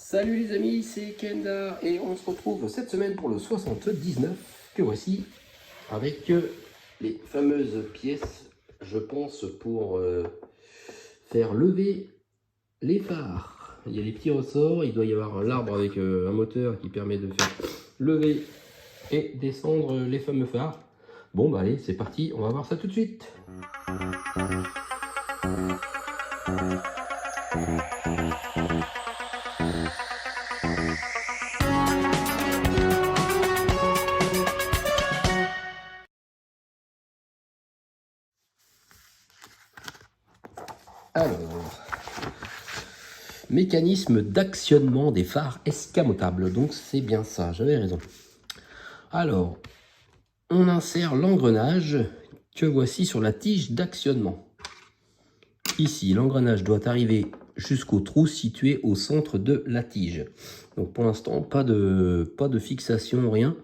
Salut les amis, c'est Kenda et on se retrouve cette semaine pour le 79 que voici avec les fameuses pièces, je pense, pour faire lever les phares. Il y a les petits ressorts, il doit y avoir l'arbre avec un moteur qui permet de faire lever et descendre les fameux phares. Bon bah allez, c'est parti, on va voir ça tout de suite. Alors, mécanisme d'actionnement des phares escamotables, donc c'est bien ça, j'avais raison. Alors, on insère l'engrenage que voici sur la tige d'actionnement. Ici, l'engrenage doit arriver jusqu'au trou situé au centre de la tige. Donc pour l'instant, pas de fixation, rien.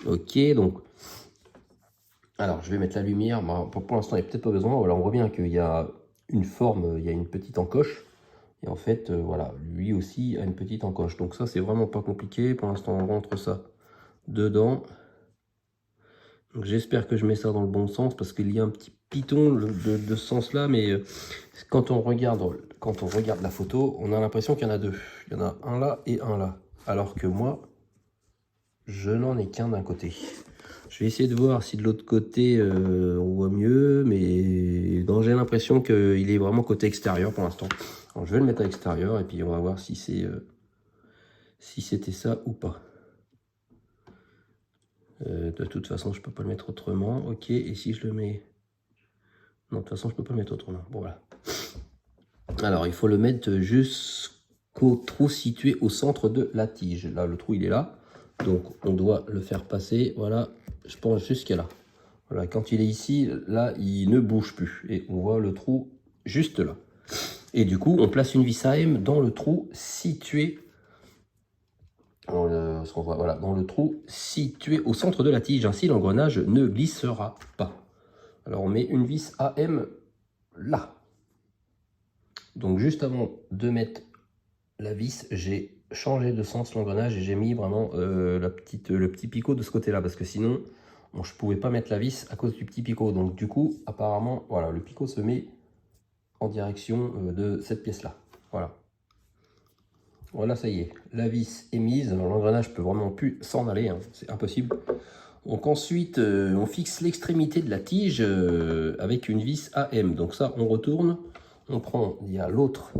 Ok, donc... Alors, je vais mettre la lumière. Pour l'instant, il n'y a peut-être pas besoin. Voilà, on voit bien qu'il y a une forme, il y a une petite encoche. Et en fait, voilà, lui aussi a une petite encoche. Donc ça, c'est vraiment pas compliqué. Pour l'instant, on rentre ça dedans. J'espère que je mets ça dans le bon sens parce qu'il y a un petit piton de ce sens-là. Mais quand on regarde la photo, on a l'impression qu'il y en a deux. Il y en a un là et un là. Alors que moi, je n'en ai qu'un d'un côté. Je vais essayer de voir si de l'autre côté on voit mieux, mais j'ai l'impression qu'il est vraiment côté extérieur pour l'instant. Alors je vais le mettre à l'extérieur et puis on va voir si c'est si c'était ça ou pas. De toute façon, je peux pas le mettre autrement. Ok, et si je le mets... Non, de toute façon, je peux pas le mettre autrement. Bon, voilà. Alors, il faut le mettre jusqu'au trou situé au centre de la tige. Là, le trou, il est là. Donc, on doit le faire passer, voilà, je pense jusqu'à là. Voilà, quand il est ici, là, il ne bouge plus. Et on voit le trou juste là. Et du coup, on place une vis AM dans le trou situé... Voilà, dans le trou situé au centre de la tige. Ainsi, l'engrenage ne glissera pas. Alors, on met une vis AM là. Donc, juste avant de mettre la vis, j'ai changé de sens l'engrenage et j'ai mis vraiment le petit picot de ce côté-là. Parce que sinon, bon, je ne pouvais pas mettre la vis à cause du petit picot. Donc, du coup, apparemment, voilà, le picot se met en direction de cette pièce-là. Voilà. Voilà, ça y est, la vis est mise. L'engrenage peut vraiment plus s'en aller, hein, c'est impossible. Donc ensuite, on fixe l'extrémité de la tige avec une vis AM. Donc ça, on retourne, on prend, il y a l'autre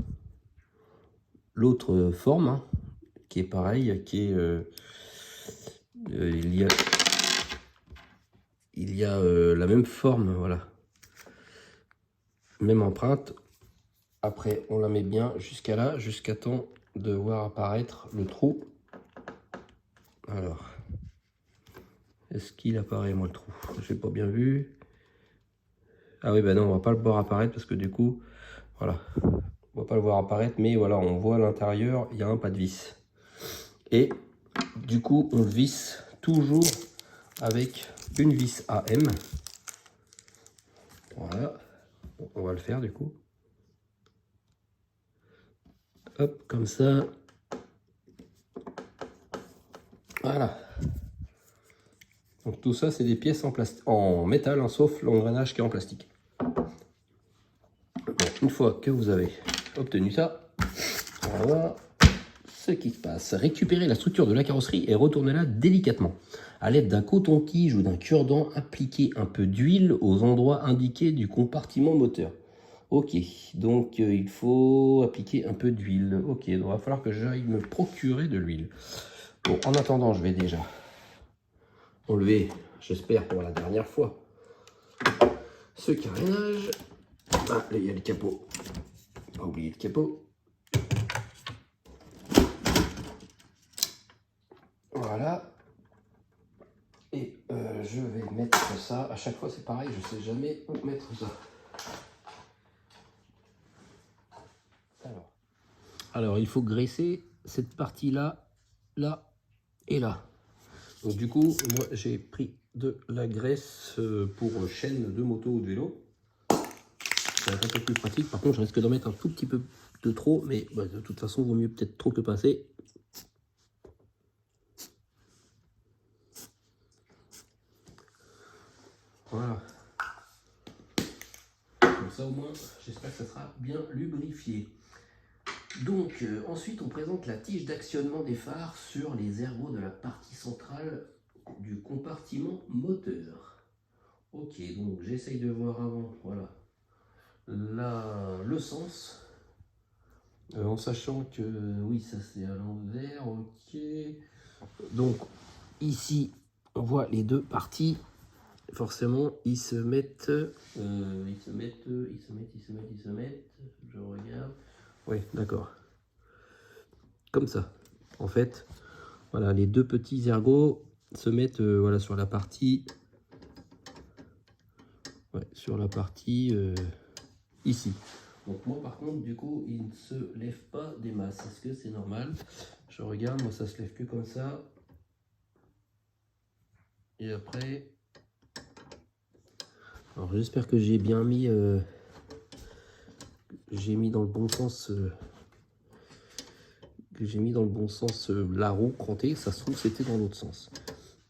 forme, hein, qui est pareil, qui est... il y a la même forme, voilà. Même empreinte. Après, on la met bien jusqu'à là, jusqu'à temps de voir apparaître le trou. Alors, est-ce qu'il apparaît, moi, le trou? Je n'ai pas bien vu. Ah oui, ben non, on va pas le voir apparaître parce que du coup, voilà, on va pas le voir apparaître, mais voilà, on voit à l'intérieur, il y a un pas de vis. Et du coup, on le visse toujours avec une vis AM. Voilà, on va le faire du coup. Hop, comme ça. Voilà. Donc tout ça, c'est des pièces en métal, hein, sauf l'engrenage qui est en plastique. Bon, une fois que vous avez obtenu ça, on va voir ce qui se passe. Récupérez la structure de la carrosserie et retournez-la délicatement. À l'aide d'un coton-tige ou d'un cure-dent, appliquez un peu d'huile aux endroits indiqués du compartiment moteur. Ok, donc il faut appliquer un peu d'huile. Ok, donc il va falloir que j'aille me procurer de l'huile. Bon, en attendant, je vais déjà enlever, j'espère pour la dernière fois, ce carénage. Ah, là, il y a le capot. Pas oublier le capot. Voilà. Et je vais mettre ça. À chaque fois, c'est pareil, je sais jamais où mettre ça. Alors, il faut graisser cette partie-là, là et là. Donc du coup, moi j'ai pris de la graisse pour chaîne de moto ou de vélo. ça va être un peu plus pratique. Par contre, je risque d'en mettre un tout petit peu de trop, mais bah, de toute façon, il vaut mieux peut-être trop que pas assez. Voilà. Comme ça, au moins, j'espère que ça sera bien lubrifié. Donc, ensuite, on présente la tige d'actionnement des phares sur les ergots de la partie centrale du compartiment moteur. Ok, donc j'essaye de voir avant, voilà, le sens, en sachant que, oui, ça c'est à l'envers, ok. Donc, ici, on voit les deux parties. Forcément, ils se mettent, je regarde. Oui, d'accord. Comme ça. En fait, voilà, les deux petits ergots se mettent voilà, sur la partie, ici. Donc moi, par contre, du coup, il ne se lève pas des masses. Est-ce que c'est normal? Je regarde, moi, ça se lève que comme ça. Et après... Alors, j'espère que j'ai bien mis... j'ai mis dans le bon sens... la roue crantée. Ça se trouve, c'était dans l'autre sens.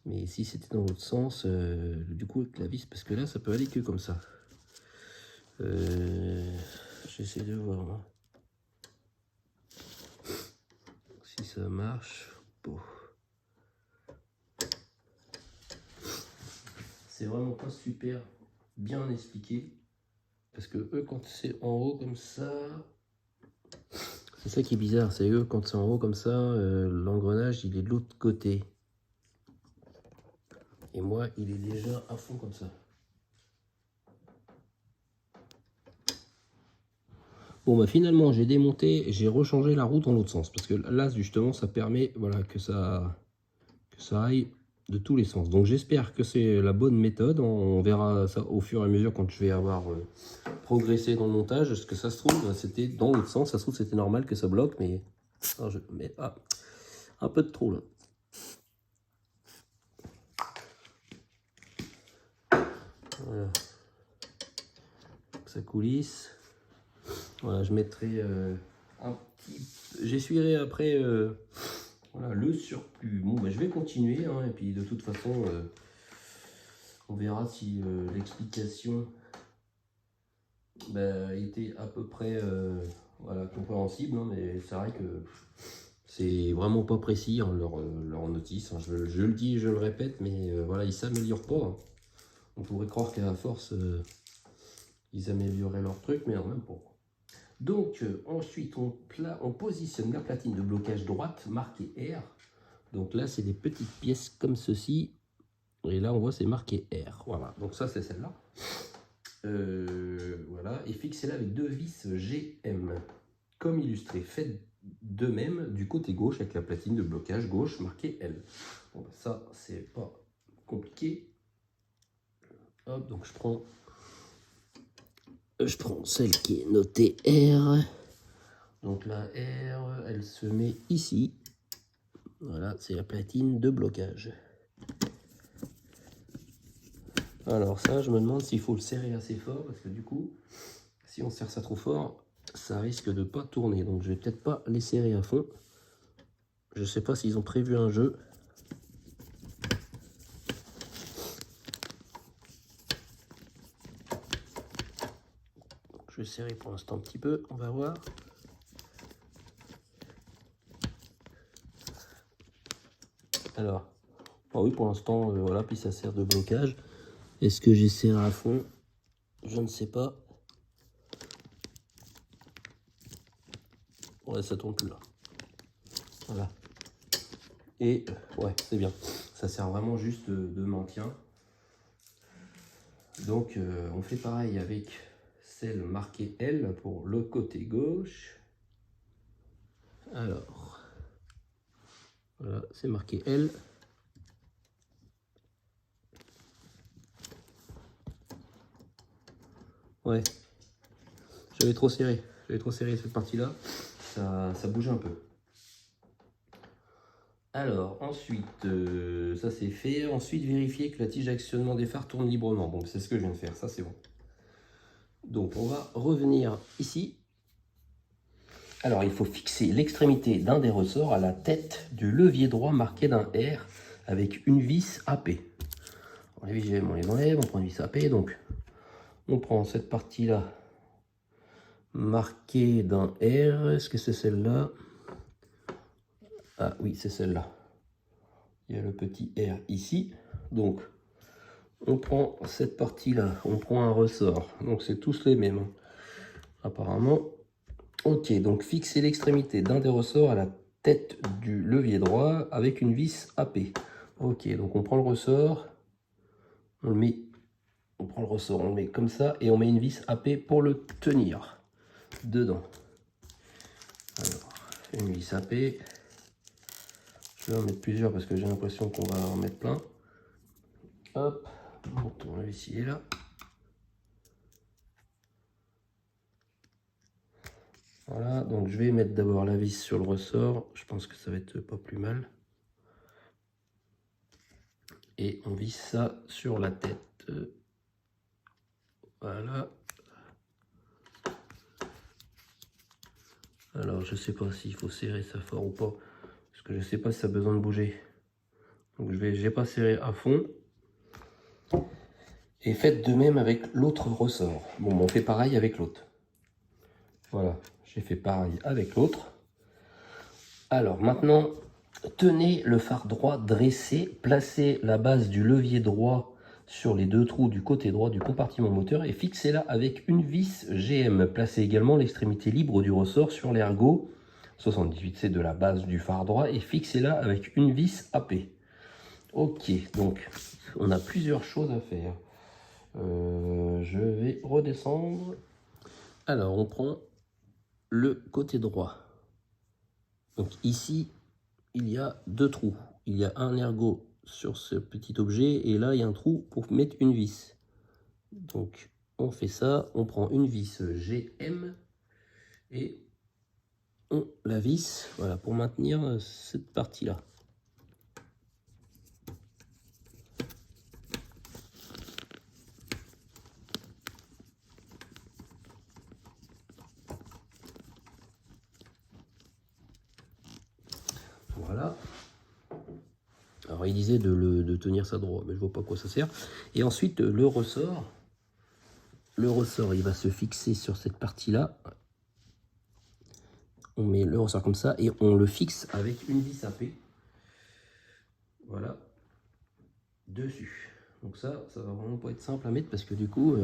Mais si c'était dans l'autre sens, du coup, avec la vis, parce que là, ça peut aller que comme ça. J'essaie de voir hein, si ça marche. Bon. C'est vraiment pas super bien expliqué. Parce que eux, quand c'est en haut comme ça, c'est ça qui est bizarre. C'est eux, quand c'est en haut comme ça, l'engrenage, il est de l'autre côté. Et moi, il est déjà à fond comme ça. Bon, bah finalement, j'ai démonté, j'ai rechangé la roue dans l'autre sens. Parce que là, justement, ça permet voilà, que ça aille de tous les sens. Donc j'espère que c'est la bonne méthode. On verra ça au fur et à mesure quand je vais avoir progressé dans le montage. Parce que ça se trouve, c'était dans l'autre sens. Ça se trouve, c'était normal que ça bloque. Mais, alors, je mets un peu de trop là. Voilà. Ça coulisse. Voilà, je mettrai un petit... J'essuierai après voilà, le surplus. Bon, bah, je vais continuer. Hein, et puis de toute façon, on verra si l'explication était à peu près voilà, compréhensible. Hein, mais c'est vrai que c'est vraiment pas précis hein, leur notice. Hein. Je le dis, je le répète, mais voilà, ils s'améliorent pas. Hein. On pourrait croire qu'à force, ils amélioraient leur truc, mais en même pas. Donc ensuite, on positionne la platine de blocage droite marquée R. Donc là, c'est des petites pièces comme ceci. Et là, on voit c'est marqué R. Voilà, donc ça, c'est celle-là. Voilà, et fixez-la avec deux vis GM. Comme illustré, faites de même du côté gauche avec la platine de blocage gauche marquée L. Bon, ben ça, c'est pas compliqué. Hop, donc je prends celle qui est notée R. Donc la R, elle se met ici. Voilà, c'est la platine de blocage. Alors ça, je me demande s'il faut le serrer assez fort, parce que du coup, si on serre ça trop fort, ça risque de pas tourner. Donc je vais peut-être pas les serrer à fond. Je sais pas s'ils ont prévu un jeu. Je vais serrer pour l'instant un petit peu, on va voir. Alors, oh oui, pour l'instant, voilà, puis ça sert de blocage. Est-ce que j'ai serré à fond? Je ne sais pas. Ouais, ça tourne plus là. Voilà. Et ouais, c'est bien. Ça sert vraiment juste de maintien. Donc, on fait pareil avec celle marquée L pour le côté gauche. Alors, voilà, c'est marqué L. Ouais, j'avais trop serré cette partie-là. Ça bouge un peu. Alors, ensuite, ça c'est fait. Ensuite, vérifier que la tige d'actionnement des phares tourne librement. Bon, c'est ce que je viens de faire, ça c'est bon. Donc on va revenir ici. Alors il faut fixer l'extrémité d'un des ressorts à la tête du levier droit marqué d'un R avec une vis AP. Alors, les vis GM on les enlève, on prend une vis AP, donc on prend cette partie-là marquée d'un R. Est-ce que c'est celle-là? Ah oui, c'est celle-là. Il y a le petit R ici. Donc on prend cette partie-là, on prend un ressort. Donc c'est tous les mêmes, apparemment. Ok, donc fixer l'extrémité d'un des ressorts à la tête du levier droit avec une vis AP. Ok, donc on prend le ressort, on le met, on prend le ressort, on le met comme ça et on met une vis AP pour le tenir dedans. Alors, une vis AP. Je vais en mettre plusieurs parce que j'ai l'impression qu'on va en mettre plein. Hop, on la vis, il est là. Voilà, donc je vais mettre d'abord la vis sur le ressort. Je pense que ça va être pas plus mal. Et on visse ça sur la tête. Voilà. Alors je sais pas s'il faut serrer ça fort ou pas. Parce que je sais pas si ça a besoin de bouger. Donc j'ai pas serré à fond. Et faites de même avec l'autre ressort. Bon, on fait pareil avec l'autre. Voilà, j'ai fait pareil avec l'autre. Alors maintenant, tenez le phare droit dressé, placez la base du levier droit sur les deux trous du côté droit du compartiment moteur et fixez-la avec une vis GM. Placez également l'extrémité libre du ressort sur l'ergot 78C de la base du phare droit et fixez-la avec une vis AP. Ok, donc on a plusieurs choses à faire. Je vais redescendre. Alors on prend le côté droit. Donc ici, il y a deux trous. Il y a un ergot sur ce petit objet et là il y a un trou pour mettre une vis. Donc on fait ça, on prend une vis GM et on la visse, voilà, pour maintenir cette partie là. Voilà. Alors il disait de tenir ça droit, mais je vois pas à quoi ça sert. Et ensuite le ressort il va se fixer sur cette partie là. On met le ressort comme ça et on le fixe avec une vis AP. Voilà. Dessus. Donc ça va vraiment pas être simple à mettre parce que du coup,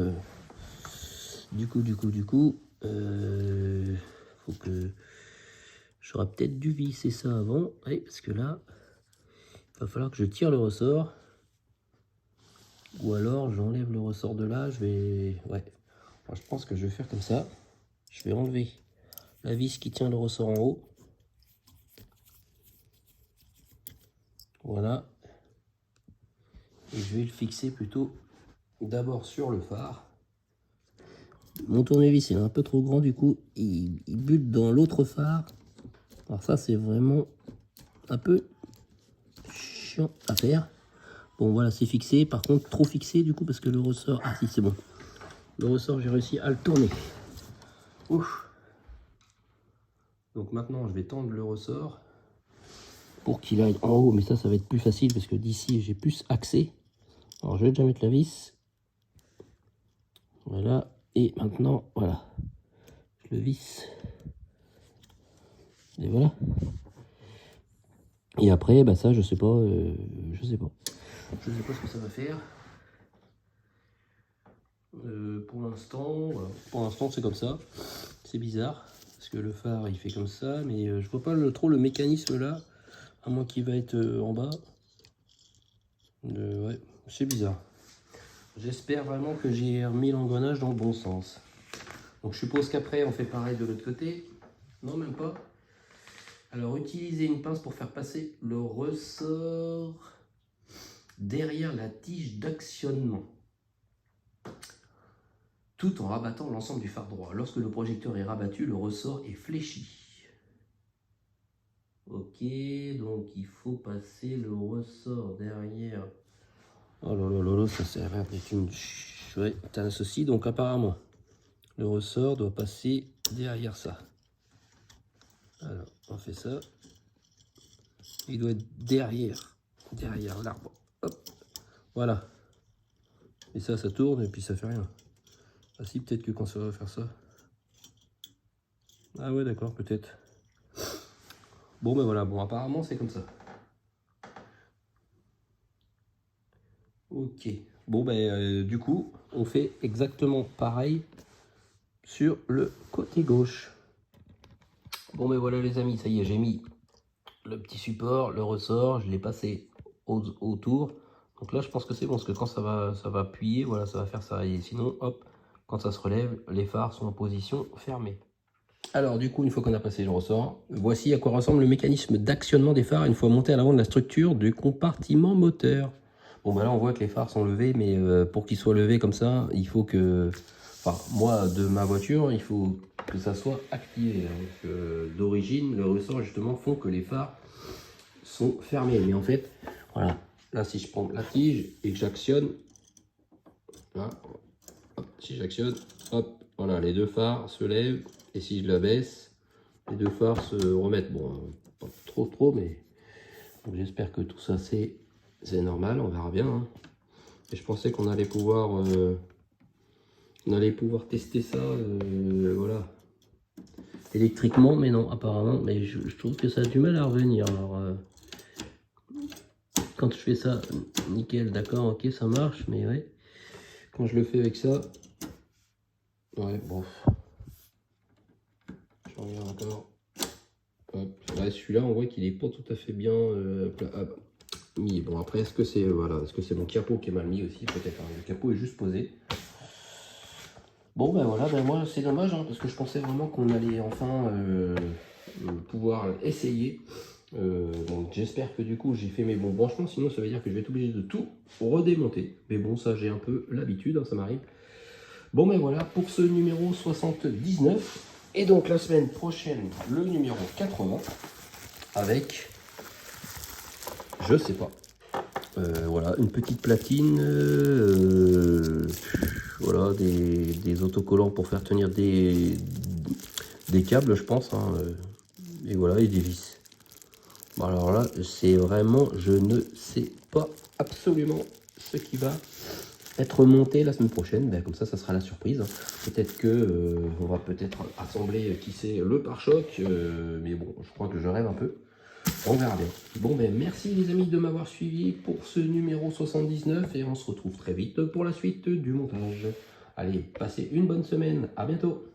faut que j'aurais peut-être dû visser ça avant. Oui, parce que là, il va falloir que je tire le ressort. Ou alors j'enlève le ressort de là. Je vais, ouais. Alors, je pense que je vais faire comme ça. Je vais enlever la vis qui tient le ressort en haut. Voilà. Et je vais le fixer plutôt d'abord sur le phare. Mon tournevis est un peu trop grand, du coup il bute dans l'autre phare. Alors ça c'est vraiment un peu chiant à faire. Bon voilà, c'est fixé. Par contre trop fixé du coup parce que le ressort, ah si c'est bon, le ressort j'ai réussi à le tourner. Ouf. Donc maintenant je vais tendre le ressort pour qu'il aille en haut, mais ça va être plus facile parce que d'ici j'ai plus accès. Alors je vais déjà mettre la vis. Voilà, et maintenant voilà, je le visse. Et voilà. Et après, bah ça, je sais pas, je sais pas. Je sais pas ce que ça va faire. Pour l'instant, voilà. Pour l'instant, c'est comme ça. C'est bizarre parce que le phare, il fait comme ça, mais je vois pas trop le mécanisme là, à moins qu'il va être en bas. Ouais, c'est bizarre. J'espère vraiment que j'ai remis l'engrenage dans le bon sens. Donc je suppose qu'après, on fait pareil de l'autre côté. Non, même pas. Alors, utilisez une pince pour faire passer le ressort derrière la tige d'actionnement, tout en rabattant l'ensemble du phare droit. Lorsque le projecteur est rabattu, le ressort est fléchi. Ok, donc il faut passer le ressort derrière. Oh là là là là, ça sert à rien d'être une chouette tasse aussi, donc apparemment. Le ressort doit passer derrière ça. Alors, on fait ça. Il doit être derrière l'arbre. Hop, voilà. Et ça tourne et puis ça fait rien. Ah si, peut-être que quand ça va faire ça. Ah ouais, d'accord, peut-être. Bon, ben voilà, bon, apparemment c'est comme ça. Ok. Bon, ben du coup, on fait exactement pareil sur le côté gauche. Bon, ben voilà les amis, ça y est, j'ai mis le petit support, le ressort, je l'ai passé autour. Donc là, je pense que c'est bon, parce que quand ça va appuyer, voilà, ça va faire ça. Et sinon, hop, quand ça se relève, les phares sont en position fermée. Alors du coup, une fois qu'on a passé le ressort, voici à quoi ressemble le mécanisme d'actionnement des phares une fois monté à l'avant de la structure du compartiment moteur. Bon, bah là, on voit que les phares sont levés, mais pour qu'ils soient levés comme ça, il faut que... Enfin, moi, de ma voiture, il faut que ça soit activé. Donc, d'origine, le ressort, justement, font que les phares sont fermés. Mais en fait, voilà, là, si je prends la tige et que j'actionne, là, hop, si j'actionne, hop, voilà, les deux phares se lèvent. Et si je la baisse, les deux phares se remettent. Bon, pas trop, mais j'espère que tout ça c'est normal, on verra bien. Hein. Et je pensais qu'on allait pouvoir tester ça, voilà, électriquement, mais non, apparemment. Mais je trouve que ça a du mal à revenir. Alors, quand je fais ça, nickel, d'accord, ok, ça marche, mais ouais, quand je le fais avec ça, ouais, bon. Je reviens encore. Ouais, celui-là, on voit qu'il est pas tout à fait bien mis. Bon, après, est-ce que c'est mon capot qui est mal mis aussi? Peut-être. Hein. Le capot est juste posé. Bon, ben voilà, ben moi, c'est dommage, hein, parce que je pensais vraiment qu'on allait enfin pouvoir essayer. Donc, j'espère que du coup, j'ai fait mes bons branchements. Sinon, ça veut dire que je vais être obligé de tout redémonter. Mais bon, ça, j'ai un peu l'habitude, hein, ça m'arrive. Bon, ben voilà, pour ce numéro 79. Et donc, la semaine prochaine, le numéro 80. Avec, je sais pas, voilà, une petite platine, voilà, des autocollants pour faire tenir des câbles, je pense, hein, et voilà, et des vis. Bon, alors là, c'est vraiment, je ne sais pas absolument ce qui va être monté la semaine prochaine. Ben, comme ça sera la surprise. Peut-être que on va peut-être assembler, qui sait, le pare-choc, mais bon, je crois que je rêve un peu. On verra bien. Bon, ben merci les amis de m'avoir suivi pour ce numéro 79 et on se retrouve très vite pour la suite du montage. Allez, passez une bonne semaine. À bientôt.